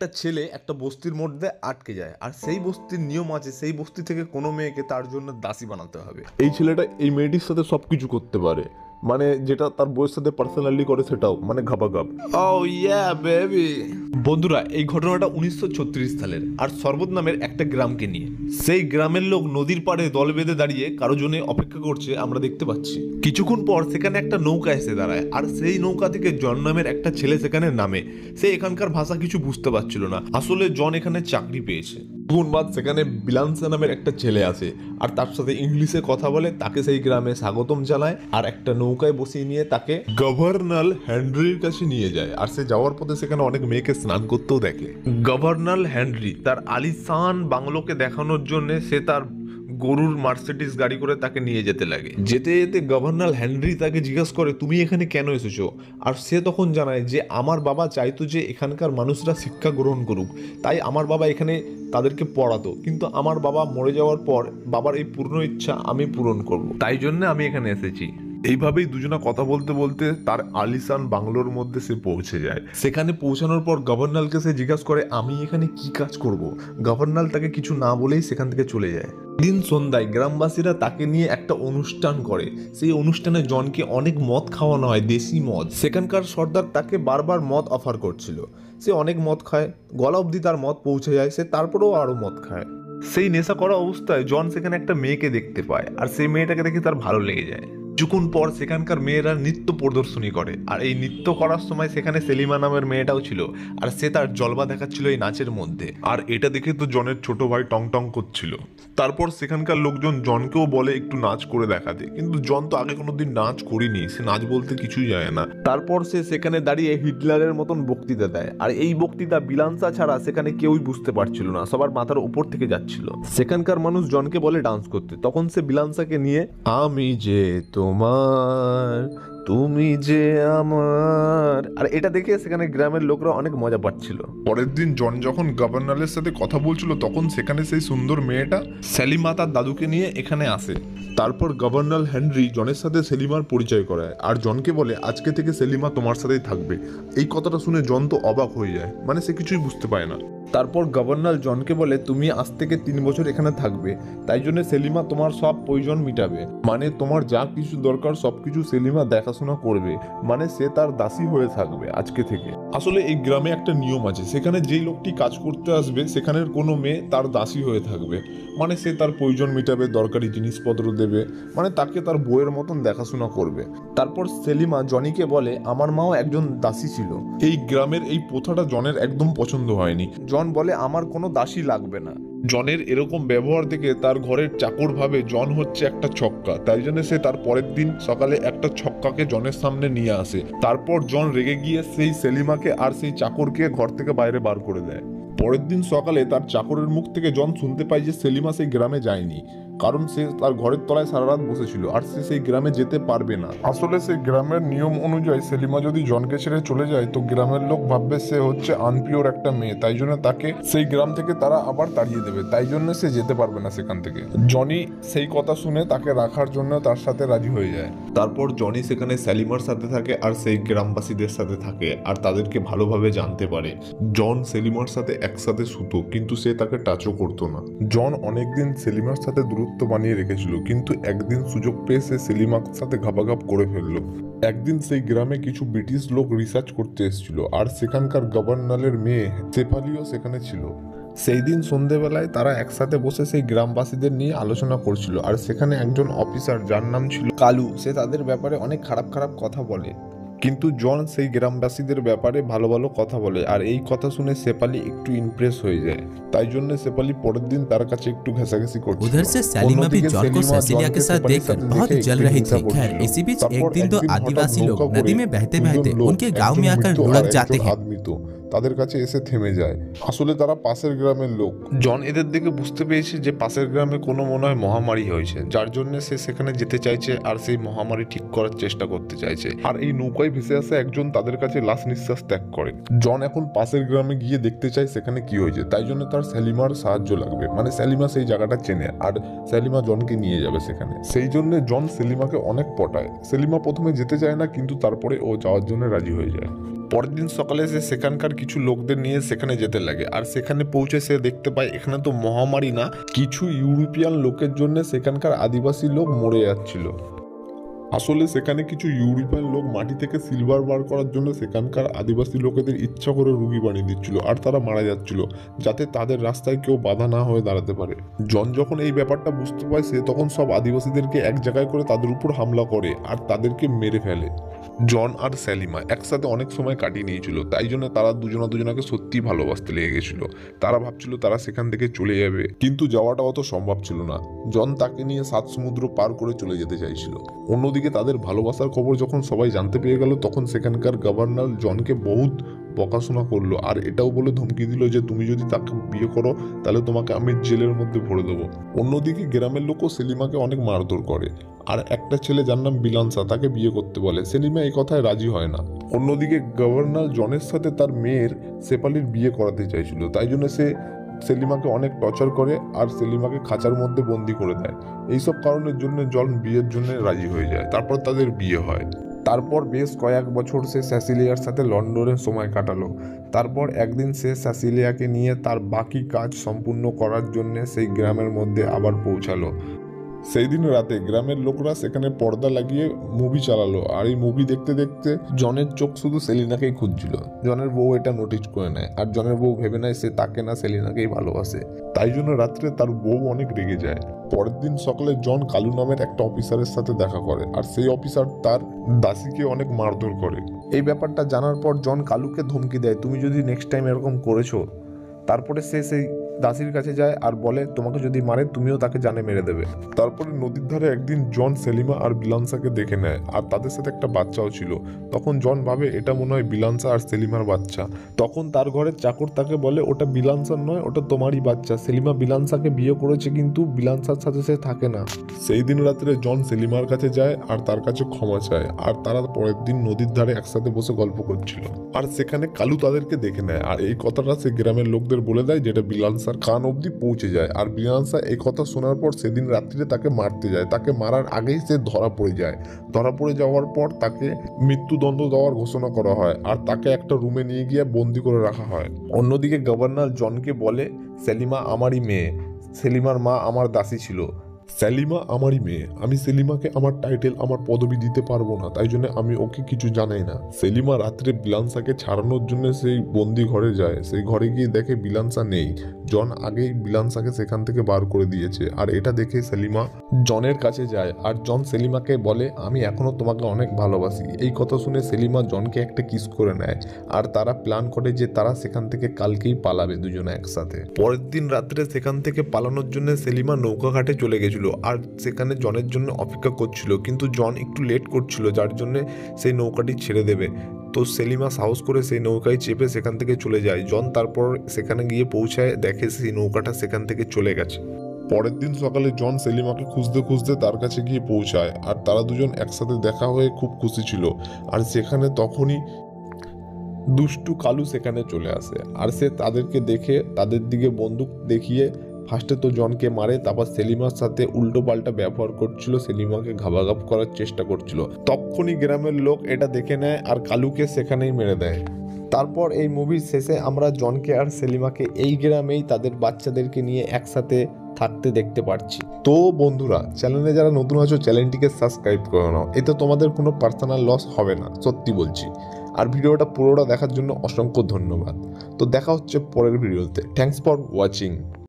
একটা ছেলে একটা বস্তির মধ্যে আটকে যায়, আর সেই বস্তির নিয়ম আছে সেই বস্তি থেকে কোনো মেয়েকে তার জন্য দাসী বানাতে হবে। এই ছেলেটা এই মেয়েটির সাথে সবকিছু করতে পারে, মানে যেটা তার বউয়ের সাথে পার্সোনালি করে সেটাও, মানে ঘাপাঘাপ। Oh yeah baby। বন্ধুরা, এই ঘটনাটা 1936 সালের আর সর্বত নামের একটা গ্রামকে নিয়ে। সেই গ্রামের লোক নদীর পাড়ে দল বেঁধে দাঁড়িয়ে কারো জন্য অপেক্ষা করছে, আমরা দেখতে পাচ্ছি। কিছুক্ষণ পর সেখানে একটা নৌকা এসে দাঁড়ায়, আর সেই নৌকা থেকে জন নামের একটা ছেলে সেখানে নামে। সে এখানকার ভাষা কিছু বুঝতে পারছিল না, আসলে জন এখানে চাকরি পেয়েছে। কিছুক্ষণ বাদ সেখানে বিলান্সা নামের একটা ছেলে আসে, আর তার সাথে ইংলিশে কথা বলে, তাকে সেই গ্রামে স্বাগতম জানায়, আর একটা নৌকায় বসিয়ে নিয়ে তাকে গভর্নর হেনরির কাছে নিয়ে যায়। আর সে যাওয়ার পথে সেখানে অনেক মেয়েকে স্নান করতেও দেখে। গভর্নর হেনরি তার আলিশান বাংলোকে দেখানোর জন্য সে তার গরুর মার্সিডিজ গাড়ি করে তাকে নিয়ে যেতে লাগে। যেতে যেতে গভর্নর হেনরি তাকে জিজ্ঞাসা করে, তুমি এখানে কেন এসেছো? আর সে তখন জানায় যে আমার বাবা চাইতো যে এখানকার মানুষরা শিক্ষা গ্রহণ করুক, তাই আমার বাবা এখানে তাদেরকে পড়াতো, কিন্তু আমার বাবা মরে যাওয়ার পর বাবার এই পূর্ণ ইচ্ছা আমি পূরণ করব, তাই জন্য আমি এখানে এসেছি। এইভাবেই দুজনা কথা বলতে বলতে তার আলিশান বাংলোর মধ্যে সে পৌঁছে যায়। সেখানে পৌঁছানোর পর গভর্নরকে সে জিজ্ঞাসা করে, আমি এখানে কি কাজ করব? গভর্নর তাকে কিছু না বলেই সেখান থেকে চলে যায়। দিন সন্ধ্যায় গ্রামবাসীরা তাকে নিয়ে একটা অনুষ্ঠান করে। সেই অনুষ্ঠানে জনকে অনেক মদ খাওয়ানো হয়, দেশি মদ। সেখানকার সর্দার তাকে বারবার মদ অফার করছিল। সে অনেক মদ খায়, গলা অবধি তার মদ পৌঁছে যায়, সে তারপরেও আরো মদ খায়। সেই নেশা করা অবস্থায় জন সেখানে একটা মেয়েকে দেখতে পায়, আর সেই মেয়েটাকে দেখে তার ভালো লেগে যায়। কিছুক্ষণ পর সেখানকার মেয়েরা নৃত্য প্রদর্শনী করে, আর এই নৃত্য করার সময় সেখানে সেলিমা নামের মেয়েটাও ছিল, আর সে তার জলবা দেখাচ্ছিল এই নাচের মধ্যে। আর এটা দেখে তো জনের ছোট ভাই টং টং করছিল। তারপর সেখানকার লোকজন জনকেও বলে একটু নাচ করে দেখাতে, কিন্তু জন তো আগে কোনোদিন নাচ করিনি, সে নাচ বলতে কিছুই জানে না। তারপর সে সেখানে দাঁড়িয়ে হিটলারের মতন বক্তৃতা দেয়, আর এই বক্তৃতা বিলান্সা ছাড়া সেখানে কেউই বুঝতে পারছিল না, সবার মাথার উপর থেকে যাচ্ছিল। সেখানকার মানুষ জনকে বলে ডান্স করতে, তখন সে বিলান্সাকে নিয়ে আমি যে তোমার তুমি যে আমার, আর এটা দেখে সেখানে গ্রামের লোকরা অনেক মজা পাচ্ছিল। পরের দিন জন যখন গভর্নরের সাথে কথা বলছিল, তখন সেখানে সেই সুন্দর মেয়েটা সেলিমা তার দাদুকে নিয়ে এখানে আসে। তারপর গভর্নর হেনরি জনের সাথে সেলিমার পরিচয় করায়, আর জনকে বলে আজকে থেকে সেলিমা তোমার সাথেই থাকবে। এই কথাটা শুনে জন তো অবাক হয়ে যায়, মানে সে কিছুই বুঝতে পারে না। তারপর গভর্নর জনকে বলে তুমি আজ থেকে 3 বছর এখানে থাকবে, তাই জন্য সেলিমা তোমার সব প্রয়োজন মিটাবে, মানে তোমার যা কিছু দরকার সবকিছু সেলিমা দেখাশোনা করবে, মানে সে তার দাসী হয়ে থাকবে আজকে থেকে। আসলে এই গ্রামে একটা নিয়ম আছে, সেখানে যেই লোকটি কাজ করতে আসবে সেখানের কোনো মেয়ে তার দাসী হয়ে থাকবে, মানে সে তার প্রয়োজন মিটাবে, দরকারি জিনিসপত্র দেবে, মানে তাকে তার বউয়ের মতন দেখাশোনা করবে। তারপর সেলিমা জনিকে বলে আমার মাও একজন দাসী ছিল। এই গ্রামের এই প্রথাটা জনের একদম পছন্দ হয়নি। জন বলে আমার কোনো দাসী লাগবে না। জনের এরকম ব্যবহার দেখে তার ঘরের চাকর ভাবে জন হচ্ছে একটা ছক্কা, তাই জন্য সে তার পরের দিন সকালে একটা ছক্কাকে জনের সামনে নিয়ে আসে। তারপর জন রেগে গিয়ে সেই সেলিমাকে আর সেই চাকরকে ঘর থেকে বাইরে বার করে দেয়। পরের দিন সকালে তার চাকরের মুখ থেকে জন শুনতে পায় যে সেলিমা সেই গ্রামে যায়নি, কারণ সে তার ঘরের তলায় সারা রাত বসেছিল, আর সে সেই গ্রামে যেতে পারবে না। আসলে সেই গ্রামের নিয়ম অনুযায়ী সেলিমা যদি জনকে ছেড়ে চলে যায় তো গ্রামের লোক ভাববে সে হচ্ছে আনপিওর একটা মেয়ে, তাই জন্য তাকে সেই গ্রাম থেকে তারা আবার তাড়িয়ে দেবে, তাই জন্য সে যেতে পারবে না সেখান থেকে। জনি সেই কথা শুনে তাকে রাখার জন্য তার সাথে রাজি হয়ে যায়। তারপর জনি সেখানে সেলিমার সাথে থাকে আর সেই গ্রামবাসীদের সাথে থাকে, আর তাদেরকে ভালোভাবে জানতে পারে। জন সেলিমার সাথে একসাথে শুতো, কিন্তু সে তাকে টাচও করতো না। জন অনেকদিন সেলিমার সাথে দূরত্ব বানিয়ে রেখেছিল, কিন্তু একদিন সুযোগ পেয়ে সে সেলিমার সাথে ঘাপাঘাপ করে ফেললো। একদিন সেই গ্রামে কিছু ব্রিটিশ লোক রিসার্চ করতে এসেছিল, আর সেখানকার গভর্নরের মেয়ে সেফালিও সেখানে ছিল। সেই দিন সন্ধেবেলায় তারা একসাথে বসে সেই গ্রামবাসীদের নিয়ে আলোচনা করছিল, আর সেখানে একজন অফিসার যার নাম ছিল কালু, সে তাদের ব্যাপারে অনেক খারাপ খারাপ কথা বলে, কিন্তু জন সেই গ্রামবাসীদের ব্যাপারে ভালো ভালো কথা বলে, আর এই কথা শুনে শেফালি একটু ইমপ্রেস হয়ে যায়। তাই জন্য শেফালি পরের দিন তার কাছে একটু ঘেঁষাঘেঁষি করছিল। उधर से सलीमा भी जॉन को सेसिलिया के साथ देखकर बहुत जल रही थी। खैर इसी बीच एक दिन दो आदिवासी लोग नदी में बहते बहते उनके गांव में आकर लुढ़क जाते हैं। তাদের কাছে এসে থেমে যায়। আসলে তারা পাশের গ্রামের লোক। জন এদের দেখে বুঝতে পেরেছে যে পাশের গ্রামে কোনো মনে হয় মহামারী হয়েছে, যার জন্য সে সেখানে যেতে চাইছে আর সেই মহামারী ঠিক করার চেষ্টা করতে চাইছে। আর এই নৌকায় ভেসে আসা একজন তাদের কাছে লাশ নিঃশ্বাস ত্যাগ করে। জন এখন পাশের গ্রামে গিয়ে দেখতে চায় সেখানে কি হয়েছে, তাই জন্য তার সেলিমার সাহায্য লাগবে, মানে সেলিমা সেই জায়গাটা চেনে আর সেলিমা জনকে নিয়ে যাবে সেখানে। সেই জন্য জন সেলিমাকে অনেক পটায়। সেলিমা প্রথমে যেতে চায় না, কিন্তু তারপরে ও যাওয়ার জন্য রাজি হয়ে যায়। পরের দিন সকালে সে সেখানকার কিছু লোকদের নিয়ে সেখানে যেতে লাগে, আর সেখানে পৌঁছে সে দেখতে পায় এখানে তো মহামারী না, কিছু ইউরোপিয়ান লোকের জন্য সেখানকার আদিবাসী লোক মরে যাচ্ছিল। আসলে সেখানে কিছু ইউরোপিয়ান লোক মাটি থেকে সিলভার বার করার জন্য সেখানকার আদিবাসী লোকেদের ইচ্ছা করে রুগী বানিয়ে দিচ্ছিল, আর তারা মারা যাচ্ছিল যাতে তাদের রাস্তায় কেউ বাধা না হয়ে দাঁড়াতে পারে। জন যখন এই ব্যাপারটা বুঝতে পায় সে তখন সব আদিবাসীদেরকে এক জায়গায় করে তাদের উপর হামলা করে আর তাদেরকে মেরে ফেলে। জন আর সেলিমা একসাথে অনেক সময় কাটিয়ে নিয়েছিল, তাই জন্য তারা দুজনাকে সত্যি ভালোবাসতে লেগে গেছিল। তারা ভাবছিল তারা সেখান থেকে চলে যাবে, কিন্তু যাওয়াটা অত সম্ভব ছিল না। জন তাকে নিয়ে 7 সমুদ্র পার করে চলে যেতে চাইছিল। অন্যদিকে তাদের ভালোবাসার খবর যখন সবাই জানতে পেরে গেল, তখন সেখানকার গভর্নর জনকে বহুত বকাশোনা করলো, আর এটাও বলে ধমকি দিল যে তুমি যদি তাকে বিয়ে করো তাহলে তোমাকে আমি জেলের মধ্যে ভরে দেবো। অন্যদিকে গ্রামের লোকও সেলিমাকে অনেক মারধর করে, আর একটা ছেলে যার নাম বিলানসা তাকে বিয়ে করতে বলে। সেলিমা এই কথায় রাজি হয় না। অন্যদিকে গভর্নর জনের সাথে তার মেয়ের শেফালির বিয়ে করাতে চাইছিল, তাই জন্য সে সেলিমাকে অনেক টর্চার করে আর সেলিমাকে খাঁচার মধ্যে বন্দি করে দেয়। এইসব কারণের জন্য জন বিয়ের জন্য রাজি হয়ে যায়। তারপর তাদের বিয়ে হয়। তারপর বেশ কয়েক বছর সে স্যাসিলিয়ার সাথে লন্ডনে সময় কাটালো। তারপর একদিন সে স্যাসিলিয়াকে নিয়ে তার বাকি কাজ সম্পূর্ণ করার জন্য সেই গ্রামের মধ্যে আবার পৌঁছালো। সেই দিন রাতে গ্রামের লোকরা সেখানে পর্দা লাগিয়ে মুভি চালালো, আর এই মুভি দেখতে দেখতে জনের চোখ শুধু সেলিনাকেই খুঁজছিল। জনের বউ এটা নোটিস করে নেয়, আর জনের বউ ভেবে নেয় সে তাকে না সেলিনাকেই ভালোবাসে। তাই জন্য রাত্রে তার বউ অনেক রেগে যায়। পরের দিন সকালে জন কালু নামের একটা অফিসারের সাথে দেখা করে, আর সেই অফিসার তার দাসীকে অনেক মারধর করে। এই ব্যাপারটা জানার পর জন কালুকে ধমকি দেয়, তুমি যদি নেক্সট টাইম এরকম করেছো। তারপরে সে সেই দাসীর কাছে যায় আর বলে তোমাকে যদি মারে তুমিও তাকে জানে মেরে দেবে। তারপরে নদীর ধারে একদিন জন সেলিমা আর বিলানসাকে দেখে নেয়, আর তাদের সাথে একটা বাচ্চাও ছিল। তখন জন ভাবে এটা মনে হয় বিলানসা আর সেলিমার বাচ্চা। তখন তার ঘরের চাকর তাকে বলে ওটা বিলানসার নয়, ওটা তোমারই বাচ্চা। সেলিমা বিলানসাকে বিয়ে করেছে, কিন্তু বিলানসার সাথে সে থাকে না। সেই দিন রাত্রে জন সেলিমার কাছে যায় আর তার কাছে ক্ষমা চায়, আর তারা পরের দিন নদীর ধারে একসাথে বসে গল্প করছিল। আর সেখানে কালু তাদেরকে দেখে নেয়, আর এই কথাটা সে গ্রামের লোকদের বলে দেয়, যেটা বিলানসার কান অবধি পৌঁছে যায়। আর বিলানসা এই কথা শোনার পর সেদিন রাত্রিরে তাকে মারতে যায়। তাকে মারার আগেই সে ধরা পড়ে যায়। ধরা পড়ে যাওয়ার পর তাকে মৃত্যুদণ্ড দেওয়ার ঘোষণা করা হয়, আর তাকে একটা রুমে নিয়ে গিয়ে বন্দি করে রাখা হয়। অন্যদিকে গভর্নর জনকে বলে সেলিমা আমারই মেয়ে, সেলিমার মা আমার দাসী ছিল। সেলিমা আমারই মেয়ে, আমি সেলিমাকে আমার টাইটেল আমার পদবি দিতে পারবো না, তাই জন্য আমি ওকে কিছু জানাই না। সেলিমা রাত্রে বিলানসাকে ছাড়ানোর জন্য সেই বন্দি ঘরে যায়। সেই ঘরে গিয়ে দেখে বিলানসা নেই। জন আগেই বিলানসাকে সেখান থেকে বার করে দিয়েছে, আর এটা দেখে সেলিমা জনের কাছে যায়, আর জন সেলিমাকে বলে আমি এখনো তোমাকে অনেক ভালোবাসি। এই কথা শুনে সেলিমা জনকে একটা কিস করে নেয়, আর তারা প্ল্যান করে যে তারা সেখান থেকে কালকেই পালাবে দুজনে একসাথে। পরের দিন রাত্রে সেখান থেকে পালানোর জন্য সেলিমা নৌকা ঘাটে চলে গেছিল, আর সেখানে জনের জন্য অপেক্ষা করছিল, কিন্তু জন একটু লেট করছিল, যার জন্য সেই নৌকাটি ছেড়ে দেবে। তো সেলিমা সাহস করে সেই নৌকায় চেপে সেখান থেকে চলে যায়। জন তারপর সেখানে গিয়ে পৌঁছায়, দেখে সেই নৌকাটা সেখান থেকে চলে গেছে। পরের দিন সকালে জন সেলিমাকে খুঁজতে খুঁজতে তার কাছে গিয়ে পৌঁছায়, আর তারা দুজন একসাথে দেখা হয়ে খুব খুশি ছিল। আর সেখানে তখনই দুষ্টু কালু সেখানে চলে আসে, আর সে তাদেরকে দেখে তাদের দিকে বন্দুক দেখিয়ে ফার্স্টে তো জনকে মারে, তারপর সেলিমার সাথে উল্টো পাল্টা ব্যবহার করছিল, সেলিমাকে ঘাবাঘাব করার চেষ্টা করছিল। তখনই গ্রামের লোক এটা দেখে নেয় আর কালুকে সেখানেই মেরে দেয়। তারপর এই মুভির শেষে আমরা জনকে আর সেলিমাকে এই গ্রামেই তাদের বাচ্চাদেরকে নিয়ে একসাথে থাকতে দেখতে পাচ্ছি। তো বন্ধুরা, চ্যানেলে যারা নতুন আছো চ্যানেলটিকে সাবস্ক্রাইব করে নাও, এতে তোমাদের কোনো পার্সোনাল লস হবে না, সত্যি বলছি। আর ভিডিওটা পুরোটা দেখার জন্য অসংখ্য ধন্যবাদ। তো দেখা হচ্ছে পরের ভিডিওতে। Thanks for watching.